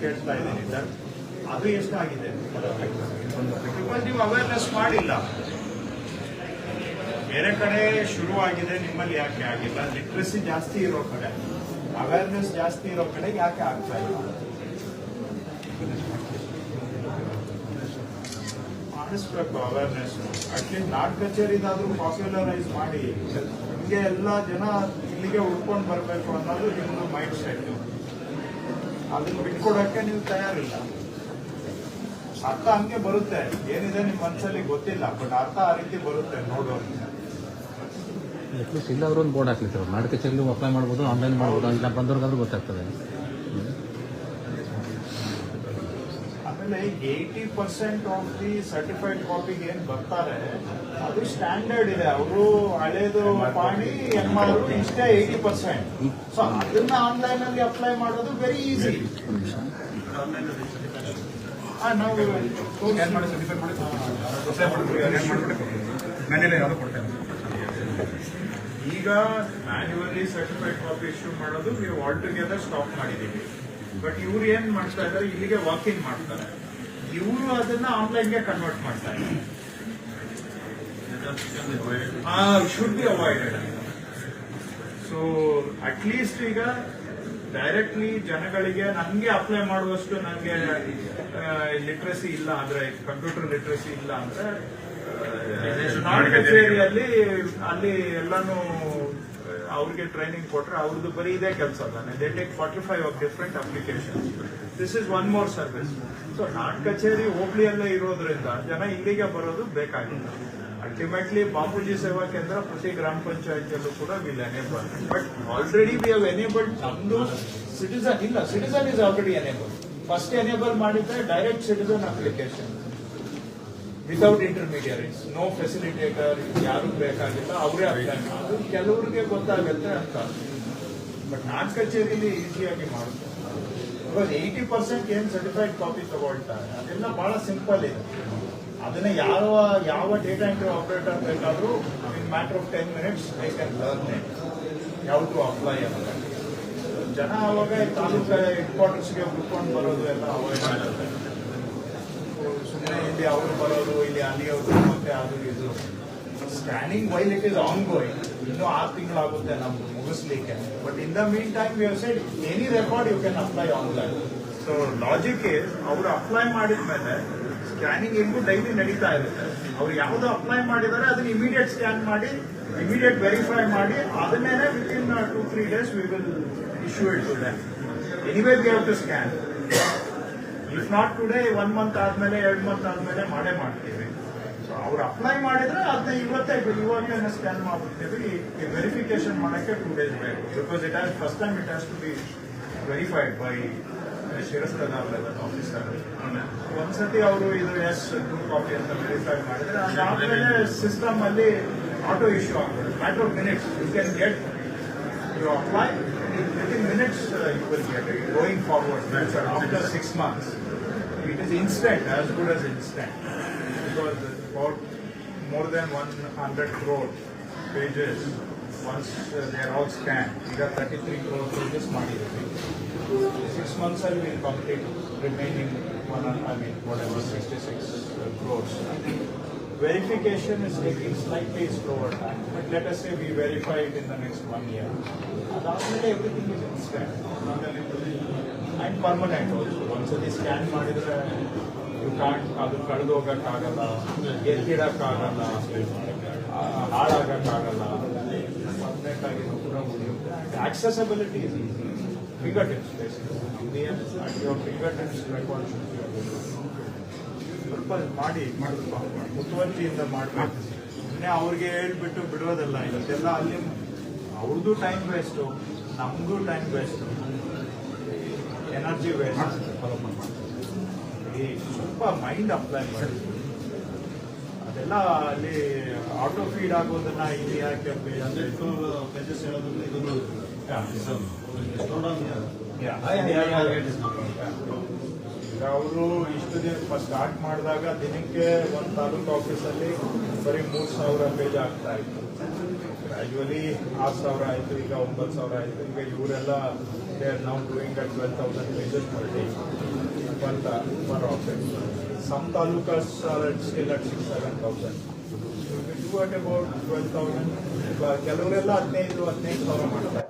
ಕೇಳ್ತಾ ಇದ್ದೀನಿ ಸರ್, ಅದು ಎಷ್ಟಾಗಿದೆ? ಬಿಕಾಸ್ ನೀವು ಅವೇರ್ನೆಸ್ ಮಾಡಿಲ್ಲ. ಬೇರೆ ಕಡೆ ಶುರುವಾಗಿದೆ, ನಿಮ್ಮಲ್ಲಿ ಯಾಕೆ ಆಗಿಲ್ಲ? ಲಿಟ್ರಸಿ ಜಾಸ್ತಿ ಇರೋ ಕಡೆ, ಅವೇರ್ನೆಸ್ ಜಾಸ್ತಿ ಇರೋ ಕಡೆ ಯಾಕೆ ಆಗ್ತಾ ಇಲ್ಲ? ಮಾಡಿಸ್ಬೇಕು ಅವೇರ್ನೆಸ್. ಅಟ್ಲೀಸ್ಟ್ ನಾಡ್ ಕಚೇರಿದಾದ್ರೂ ಪಾಪ್ಯುಲರೈಸ್ ಮಾಡಿ, ನಿಮಗೆ ಎಲ್ಲ ಜನ ಇಲ್ಲಿಗೆ ಉಳ್ಕೊಂಡು ಬರಬೇಕು ಅನ್ನೋದು ನಿಮ್ಮದು ಮೈಂಡ್ ಸೆಟ್. ಅದನ್ನು ಬಿಟ್ಕೊಡಕ್ಕೆ ನೀವು ತಯಾರಿಲ್ಲ. ಅರ್ಥ ಹಂಗೆ ಬರುತ್ತೆ, ಏನಿದೆ ನಿಮ್ಮ ಮನಸ್ಸಲ್ಲಿ ಗೊತ್ತಿಲ್ಲ, ಬಟ್ ಅರ್ಥ ಆ ರೀತಿ ಬರುತ್ತೆ ನೋಡೋರಿಗೆ. ಅಟ್ಲೀಸ್ಟ್ ಇಲ್ಲಾದ್ರೂ ಒಂದು ಬೋರ್ಡ್ ಹಾಕ್ಲಿಕ್ಕೆ ನಾಡ್ ಕಚೇರಿಲಿ ಅಪ್ಲೈ ಮಾಡ್ಬೋದು, ಆನ್ಲೈನ್ ಮಾಡ್ಬೋದು ಅಂತ ಬಂದವ್ರಿಗಾದ್ರೂ ಗೊತ್ತಾಗ್ತದೆ. ಆಮೇಲೆ 80% ಆಫ್ ದಿ ಸರ್ಟಿಫೈಡ್ ಕಾಪಿಗೆ ಏನ್ ಬರ್ತಾರೆ ಅದು ಸ್ಟ್ಯಾಂಡರ್ಡ್ ಇದೆ. ಅವರು ಹಳೇದು ಮಾಡಿ MR ಇಷ್ಟೇ 80%. ಸೊ ಅದನ್ನ ಆನ್ಲೈನ್ ಅಲ್ಲಿ ಅಪ್ಲೈ ಮಾಡೋದು ವೆರಿ ಈಸಿ. ನಾವು ಈಗ ಮ್ಯಾನ್ಯುವಲಿ ಸರ್ಟಿಫೈಡ್ ಕಾಪಿ ಇಶ್ಯೂ ಮಾಡೋದು ನೀವು ಆಲ್ ಟುಗೆದರ್ ಸ್ಟಾಪ್ ಮಾಡಿದೀವಿ. ಬಟ್ ಇವ್ರು ಏನ್ ಮಾಡ್ತಾ ಇದ್ದಾರೆ, ಇಲ್ಲಿಗೆ ವಾಕಿಂಗ್ ಮಾಡ್ತಾರೆ, ಇವರು ಅದನ್ನ ಆನ್ಲೈನ್ಗೆ ಕನ್ವರ್ಟ್ ಮಾಡ್ತಾರೆ. Should be avoided. So at least ಈಗ ಡೈರೆಕ್ಟ್ಲಿ ಜನಗಳಿಗೆ ನನಗೆ ಅಪ್ಲೈ ಮಾಡುವಷ್ಟು ನನಗೆ ಲಿಟ್ರಸಿ ಇಲ್ಲ ಅಂದ್ರೆ, ಕಂಪ್ಯೂಟರ್ ಲಿಟ್ರಸಿ ಇಲ್ಲ ಅಂದ್ರೆ, ನಾಡ್ ಕಚೇರಿಯಲ್ಲಿ ಅಲ್ಲಿ ಎಲ್ಲಾನು ಅವ್ರಿಗೆ ಟ್ರೈನಿಂಗ್ ಕೊಟ್ರೆ ಅವ್ರದ್ದು ಬರೀ ಇದೇ ಕೆಲಸ ತಾನೆ. They take 45 of different application. This is one more service. So ನಾಡ್ ಕಚೇರಿ ಹೋಬಳಿಯಲ್ಲೇ ಇರೋದ್ರಿಂದ ಜನ ಇಲ್ಲಿಗೆ ಬರೋದು ಬೇಕಾಗಿಲ್ಲ. ಅಲ್ಟಿಮೇಟ್ಲಿ ಬಾಪೂಜಿ ಸೇವಾ ಕೇಂದ್ರ ಪ್ರತಿ ಗ್ರಾಮ ಪಂಚಾಯತಿಯಲ್ಲೂ ಕೂಡ will enable. But already we have enabled. ನಮ್ದು ಸಿಟಿಸನ್ ಇಲ್ಲ, citizen is already enable. First enable ಮಾಡಿದ್ರೆ direct citizen application without intermediaries, no facilitator, ಯಾರು ಬೇಕಾಗಿಲ್ಲ, ಅವರೇ ಅಪ್ಲೈ ಮಾಡೋದು. ಕೆಲವರಿಗೆ ಗೊತ್ತಾಗುತ್ತೆ ಅಂತ. ಬಟ್ ನಾಡ್ ಕಚೇರಿಯಲ್ಲಿ ಈಸಿಯಾಗಿ ಮಾಡುತ್ತೆ. ಬಿಕಾಸ್ 80% ಏನ್ ಸರ್ಟಿಫೈಡ್ ಕಾಪಿ ತಗೊಳ್ತಾರೆ ಅದೆಲ್ಲ ಬಹಳ ಸಿಂಪಲ್ ಇದೆ. ಅದನ್ನ ಯಾವ ಡೇಟಾ ಎಂಟ್ರಿ ಆಪರೇಟರ್ ಬೇಕಾದ್ರೂ in matter of 10 minutes I can learn it ಯಾವ ಟು ಅಪ್ಲೈ ಅಂತ. ಜನ ಅವಾಗ ತಾಲೂಕು ಹೆಡ್ ಕ್ವಾರ್ಟರ್ಸ್ಗೆ ಹುಡ್ಕೊಂಡು ಬರೋದು ಎಲ್ಲ ಅವಾಯ್ಡ್ ಆಗುತ್ತೆ. ಸುಮ್ಮನೆ ಇಲ್ಲಿ ಅವರು ಬರೋದು, ಇಲ್ಲಿ ಅಲ್ಲಿ ಅವರು, ಮತ್ತೆ ಅದು ಇದು scanning while it is ongoing. ಇನ್ನೂ 6 ತಿಂಗಳಾಗುತ್ತೆ ನಮ್ದು ಮುಗಿಸ್ಲಿಕ್ಕೆ. But in the meantime we have said any record you can apply online. So logic is, ಅವರು ಅಪ್ಲೈ ಮಾಡಿದ್ಮೇಲೆ ಸ್ಕ್ಯಾನಿಂಗ್ ಹೆಂಗೂ ಡೈಲಿ ನಡೀತಾ ಇರುತ್ತೆ. ಅವ್ರು ಯಾವ್ದು ಅಪ್ಲೈ ಮಾಡಿದ್ದಾರೆ ಅದನ್ನ ಇಮಿಡಿಯೇಟ್ ಸ್ಕ್ಯಾನ್ ಮಾಡಿ, ಇಮಿಡಿಯೇಟ್ ವೆರಿಫೈ ಮಾಡಿ, ಅದನ್ನೇನೆ within 2-3 days we will issue it to them. Anyway we have to scan. If not today 1 month ಆದ್ಮೇಲೆ 2 month ಆದ್ಮೇಲೆ ಮಾಡೇ ಮಾಡ್ತೀವಿ. ಸೊ ಅವ್ರು ಅಪ್ಲೈ ಮಾಡಿದ್ರೆ ಅದನ್ನ ಇವಾಗಲೇ ಸ್ಕ್ಯಾನ್ ಮಾಡ್ಬಿಡ್ತೀವಿ. ವೆರಿಫಿಕೇಶನ್ ಮಾಡಕ್ಕೆ 2 days ಬೇಕು. Because it has first time it has to be verified by ಶಿರಸ್ತದಾರ್ ಲೆವೆಲ್ ಆಫೀಸರ್. ಒಂದ್ಸತಿ ಅವರು ಇದು ಎಸ್ ಟ್ರೂ ಕಾಪಿ ಅಂತ ವೆರಿಫೈ ಮಾಡಿದ್ರೆ ಅದಾದ್ಮೇಲೆ ಸಿಸ್ಟಮ್ ಅಲ್ಲಿ ಆಟೋ ಇಶ್ಯೂ ಆಗ್ತದೆ. Matter of minutes you can get you apply. Within minutes you will get it. Going forward, after 6 months, it is instant, as good as instant. Because about more than 100 crore pages, once they are all scanned, we got 33 crore pages money. 6 months I will complete remaining whatever 66 crores. Verification is taking slightly slower time, but let us say we verify it in the next 1 year. Adamele everything is instant and permanent also. Once the scan ಮಾಡಿದ್ರೆ you can't ಅದು ಕಳೆದು ಹೋಗಕ್ಕಾಗಲ್ಲ, ಎತ್ತಿಡಕ್ಕಾಗಲ್ಲ, ಹಾಳಾಗಕ್ಕಾಗಲ್ಲ. Permanent ಆಗಿ ಕೂಡ ಉಳಿಯುತ್ತೆ. Accessibility is easy. Fingertips basically. At your fingertips record should be available. ಸ್ವಲ್ಪ ಮಾಡಿ ಮುತುವರ್ಜಿಯಿಂದ ಮಾಡಬೇಕು. ಸುಮ್ಮನೆ ಅವ್ರಿಗೆ ಹೇಳ್ಬಿಟ್ಟು ಬಿಡೋದಲ್ಲ. ಇವತ್ತೆಲ್ಲ ಅಲ್ಲಿ ಅವ್ರದ್ದು ಟೈಮ್ ವೇಸ್ಟು, ನಮಗೂ ಟೈಮ್ ವೇಸ್ಟು, ಎನರ್ಜಿ ವೇಸ್ಟ್. ಸ್ವಲ್ಪ ಮೈಂಡ್ ಅಪ್ಲೈ ಮಾಡಿ. ಅದೆಲ್ಲ ಅಲ್ಲಿ ಆಟೋ ಫೀಡ್ ಆಗೋದನ್ನ ಇಲ್ಲಿ ಯಾಕೆ ಅವರು ಇಷ್ಟು ದಿನ ಸ್ಟಾರ್ಟ್ ಮಾಡಿದಾಗ ದಿನಕ್ಕೆ ಒಂದು ತಾಲೂಕು ಆಫೀಸಲ್ಲಿ ಬರೀ 3,000 ಪೇಜ್ ಆಗ್ತಾ ಇತ್ತು. ಗ್ರಾಜುವಲಿ 6,000 ಆಯಿತು, ಈಗ 9,000 ಆಯಿತು. ಈಗ ಇವರೆಲ್ಲ they are now doing at 12,000 pages per day. per office. Some talukas are still at 6,000-7,000. So we do at about 12,000. ಕೆಲವರೆಲ್ಲ 15,000 ಮಾಡ್ತಾರೆ.